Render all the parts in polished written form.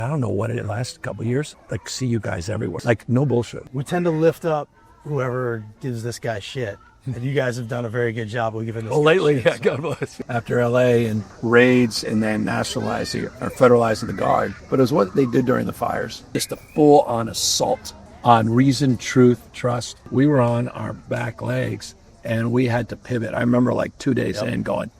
I don't know what it lasts, a couple of years. Like, see you guys everywhere. Like, no bullshit. We tend to lift up whoever gives this guy shit. And you guys have done a very good job of giving this guy Lately, shit, yeah, so. God bless. After LA and raids and then nationalizing or federalizing the Guard. But it was what they did during the fires. Just a full-on assault on reason, truth, trust. We were on our back legs and we had to pivot. I remember like 2 days in going,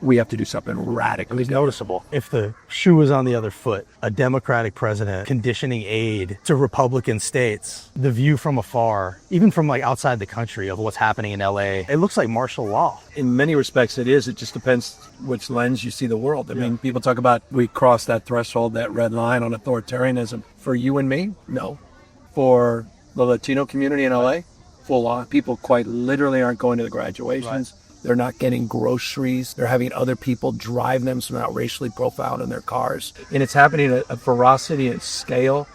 we have to do something radical. It was noticeable. If the shoe was on the other foot, a Democratic president conditioning aid to Republican states, the view from afar, even from like outside the country of what's happening in LA, it looks like martial law. In many respects, it is. It just depends which lens you see the world. I mean, people talk about we crossed that threshold, that red line on authoritarianism. For you and me, no. For the Latino community in LA, full on. People quite literally aren't going to the graduations. Right. They're not getting groceries. They're having other people drive them, so they're not racially profiled in their cars. And it's happening at a ferocity and scale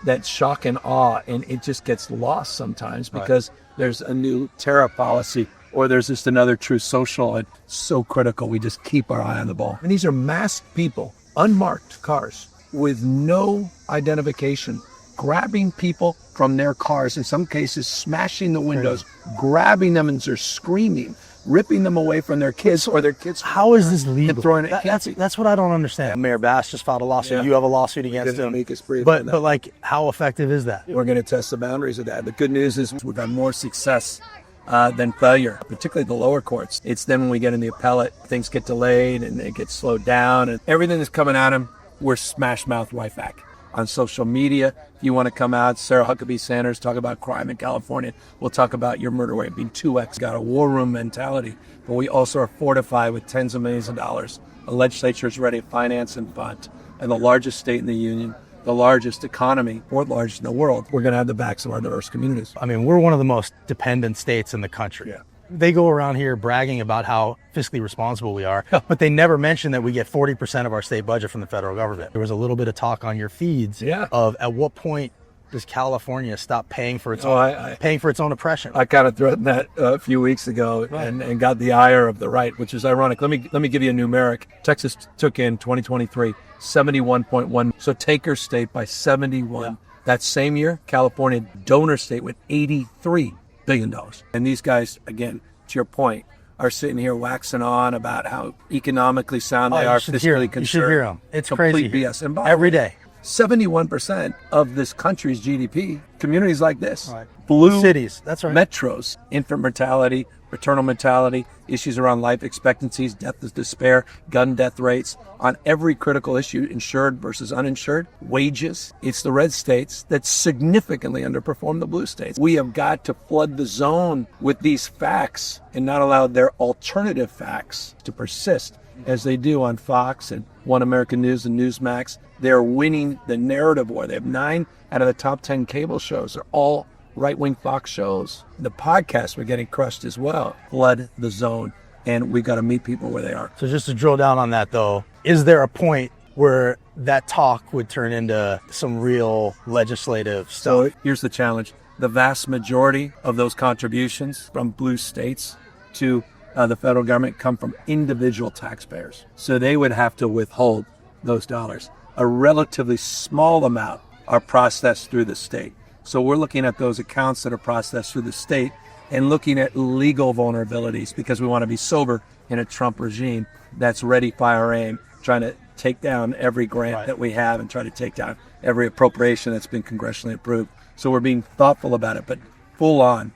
that's shock and awe. And it just gets lost sometimes because there's a new tariff policy or there's just another true social. And so critical. We just keep our eye on the ball. And these are masked people, unmarked cars with no identification, grabbing people from their cars, in some cases smashing the windows, grabbing them and they're screaming, ripping them away from their kids or their kids. How is this legal? And throwing it. That's what I don't understand. Mayor Bass just filed a lawsuit. Yeah. You have a lawsuit against him. But like, how effective is that? We're going to test the boundaries of that. The good news is we've had more success than failure, particularly the lower courts. It's then when we get in the appellate, things get delayed and it gets slowed down. And everything that's coming at him, we're smash mouth right back. On social media, if you want to come out, Sarah Huckabee Sanders, talk about crime in California. We'll talk about your murder rate being 2x. Got a war room mentality, but we also are fortified with tens of millions of dollars. The legislature is ready to finance and fund. And the largest state in the union, the largest economy, fourth largest in the world, we're going to have the backs of our diverse communities. I mean, we're one of the most dependent states in the country. Yeah. They go around here bragging about how fiscally responsible we are, but they never mention that we get 40% of our state budget from the federal government. There was a little bit of talk on your feeds of at what point does California stop paying for its own oppression? I kind of threatened that a few weeks ago and got the ire of the right, which is ironic. Let me give you a numeric. Texas took in 2023 71.1, so taker state by 71. Yeah. That same year, California donor state with $83 billion. And these guys, again, to your point, are sitting here waxing on about how economically sound they are, fiscally concerned. You should hear them. It's crazy. BS. And every day. 71% of this country's GDP, communities like this, blue cities, that's right, metros, infant mortality, maternal mortality, issues around life expectancies, death of despair, gun death rates, on every critical issue, insured versus uninsured, wages. It's the red states that significantly underperform the blue states. We have got to flood the zone with these facts and not allow their alternative facts to persist as they do on Fox and One American News and Newsmax. They're winning the narrative war. They have 9 out of the top 10 cable shows. They're all right-wing Fox shows. The podcasts are getting crushed as well. Flood the zone. And we've got to meet people where they are. So just to drill down on that, though, is there a point where that talk would turn into some real legislative stuff? So here's the challenge. The vast majority of those contributions from blue states to the federal government come from individual taxpayers. So they would have to withhold those dollars. A relatively small amount are processed through the state. So we're looking at those accounts that are processed through the state and looking at legal vulnerabilities because we want to be sober in a Trump regime that's ready, fire, aim, trying to take down every grant that we have and try to take down every appropriation that's been congressionally approved. So we're being thoughtful about it, but full on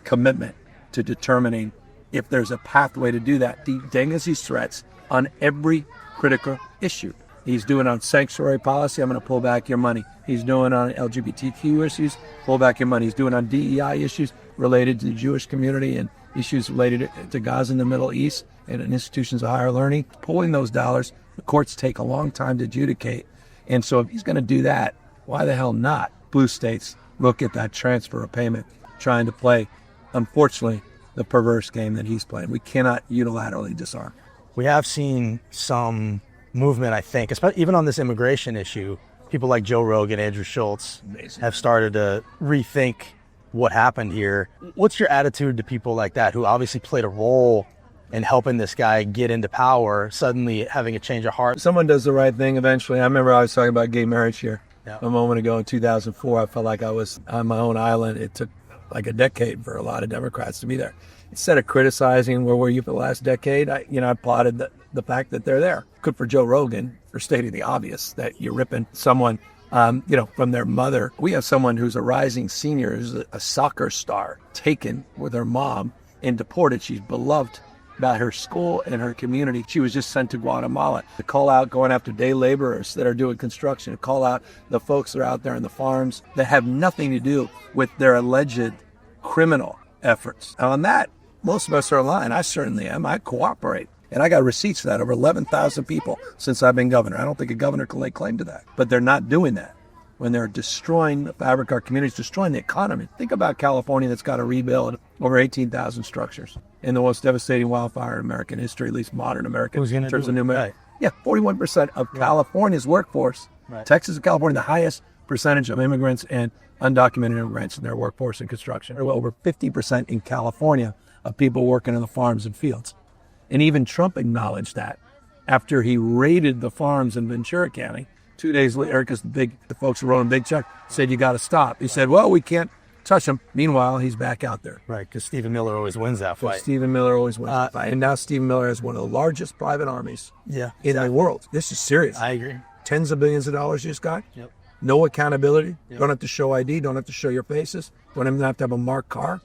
commitment to determining if there's a pathway to do that. Deng has these threats on every critical issue. He's doing on sanctuary policy, I'm going to pull back your money. He's doing on LGBTQ issues, pull back your money. He's doing on DEI issues related to the Jewish community and issues related to Gaza in the Middle East and in institutions of higher learning. Pulling those dollars, the courts take a long time to adjudicate. And so if he's going to do that, why the hell not? Blue states look at that transfer of payment, trying to play, unfortunately, the perverse game that he's playing. We cannot unilaterally disarm. We have seen some movement, I think, especially even on this immigration issue. People like Joe Rogan, Andrew Schultz have started to rethink what happened here. What's your attitude to people like that who obviously played a role and helping this guy get into power, suddenly having a change of heart. Someone does the right thing eventually. I remember I was talking about gay marriage here a moment ago in 2004. I felt like I was on my own island. It took like a decade for a lot of Democrats to be there. Instead of criticizing where were you for the last decade, I applauded the fact that they're there. Good for Joe Rogan for stating the obvious, that you're ripping someone from their mother. We have someone who's a rising senior, who's a soccer star, taken with her mom and deported. She's beloved by her school and her community. She was just sent to Guatemala to call out going after day laborers that are doing construction, to call out the folks that are out there on the farms that have nothing to do with their alleged criminal efforts. And on that, most of us are aligned. I certainly am. I cooperate. And I got receipts for that, over 11,000 people since I've been governor. I don't think a governor can lay claim to that. But they're not doing that when they're destroying the fabric of our communities, destroying the economy. Think about California that's got to rebuild over 18,000 structures in the most devastating wildfire in American history, at least modern American. Who's going to do it? Right. Yeah, 41% of California's workforce. Right. Texas and California, the highest percentage of immigrants and undocumented immigrants in their workforce in construction. Over 50% in California of people working in the farms and fields. And even Trump acknowledged that after he raided the farms in Ventura County 2 days later, because the folks who wrote him a big check said, you got to stop. He said, well, we can't touch him. Meanwhile, he's back out there. Right, because Stephen Miller always wins that fight. Stephen Miller always wins that fight. And now Stephen Miller has one of the largest private armies in the world. This is serious. I agree. Tens of billions of dollars you just got. Yep. No accountability. Yep. Don't have to show ID. Don't have to show your faces. Don't even have to have a marked car.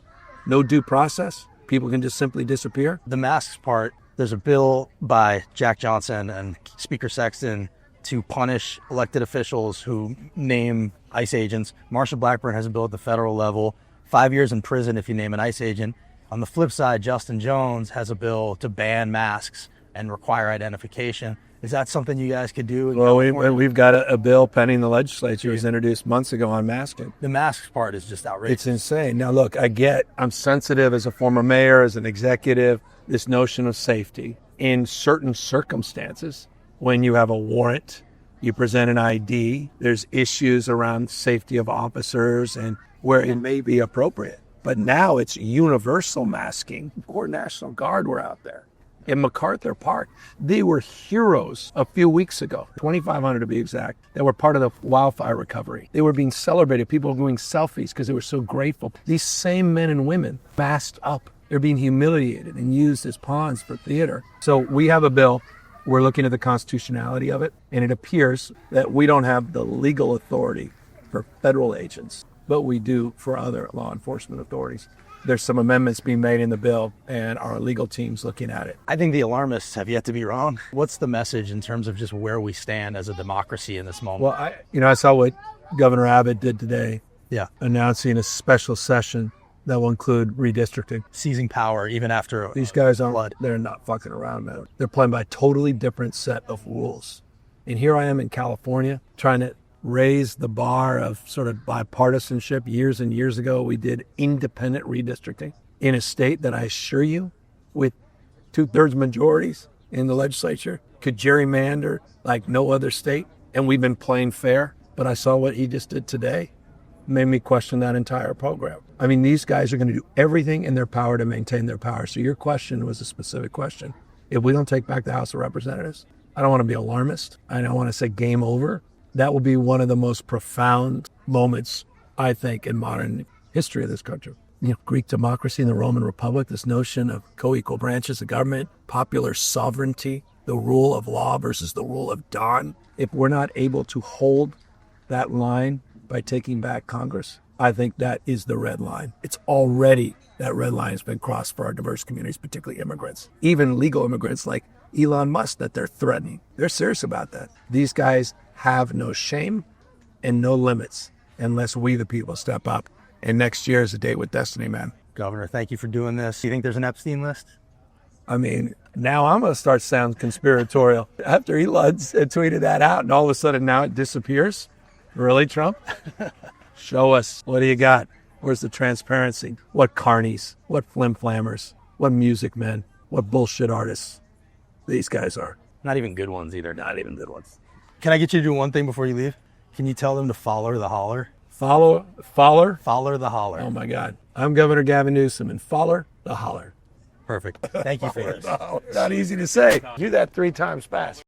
No due process. People can just simply disappear. The masks part, there's a bill by Jack Johnson and Speaker Sexton to punish elected officials who name ICE agents. Marsha Blackburn has a bill at the federal level, 5 years in prison if you name an ICE agent. On the flip side, Justin Jones has a bill to ban masks and require identification. Is that something you guys could do? Well, we've got a bill pending the legislature. It was introduced months ago on masking. The masks part is just outrageous. It's insane. Now, look, I'm sensitive as a former mayor, as an executive, this notion of safety. In certain circumstances, when you have a warrant, you present an ID, there's issues around safety of officers and where it may be appropriate. But now it's universal masking. Poor National Guard were out there in MacArthur Park. They were heroes a few weeks ago, 2,500 to be exact, that were part of the wildfire recovery. They were being celebrated. People were doing selfies because they were so grateful. These same men and women masked up. They're being humiliated and used as pawns for theater. So we have a bill. We're looking at the constitutionality of it, and it appears that we don't have the legal authority for federal agents, but we do for other law enforcement authorities. There's some amendments being made in the bill, and our legal team's looking at it. I think the alarmists have yet to be wrong. What's the message in terms of just where we stand as a democracy in this moment? Well, I saw what Governor Abbott did today, announcing a special session that will include redistricting. Seizing power even after these guys they're not fucking around, man. They're playing by a totally different set of rules. And here I am in California trying to raise the bar of sort of bipartisanship. Years and years ago, we did independent redistricting in a state that I assure you, with 2/3 majorities in the legislature, could gerrymander like no other state. And we've been playing fair. But I saw what he just did today. Made me question that entire program. I mean, these guys are going to do everything in their power to maintain their power. So your question was a specific question. If we don't take back the House of Representatives, I don't want to be alarmist. I don't want to say game over. That will be one of the most profound moments, I think, in modern history of this country. Greek democracy and the Roman Republic, this notion of co-equal branches of government, popular sovereignty, the rule of law versus the rule of Don. If we're not able to hold that line by taking back Congress, I think that is the red line. It's already, that red line has been crossed for our diverse communities, particularly immigrants. Even legal immigrants like Elon Musk that they're threatening. They're serious about that. These guys have no shame and no limits unless we, the people, step up. And next year is a date with destiny, man. Governor, thank you for doing this. Do you think there's an Epstein list? I mean, now I'm going to start sounding conspiratorial. After Elon tweeted that out and all of a sudden now it disappears. Really, Trump? Show us. What do you got? Where's the transparency? What carnies? What flim-flammers? What music men? What bullshit artists these guys are. Not even good ones either. Not even good ones. Can I get you to do one thing before you leave? Can you tell them to Foller the Holler? Foller? Foller the Holler. Oh, my God. I'm Governor Gavin Newsom, and Foller the Holler. Perfect. Thank you for this. Not easy to say. Do that 3 times fast.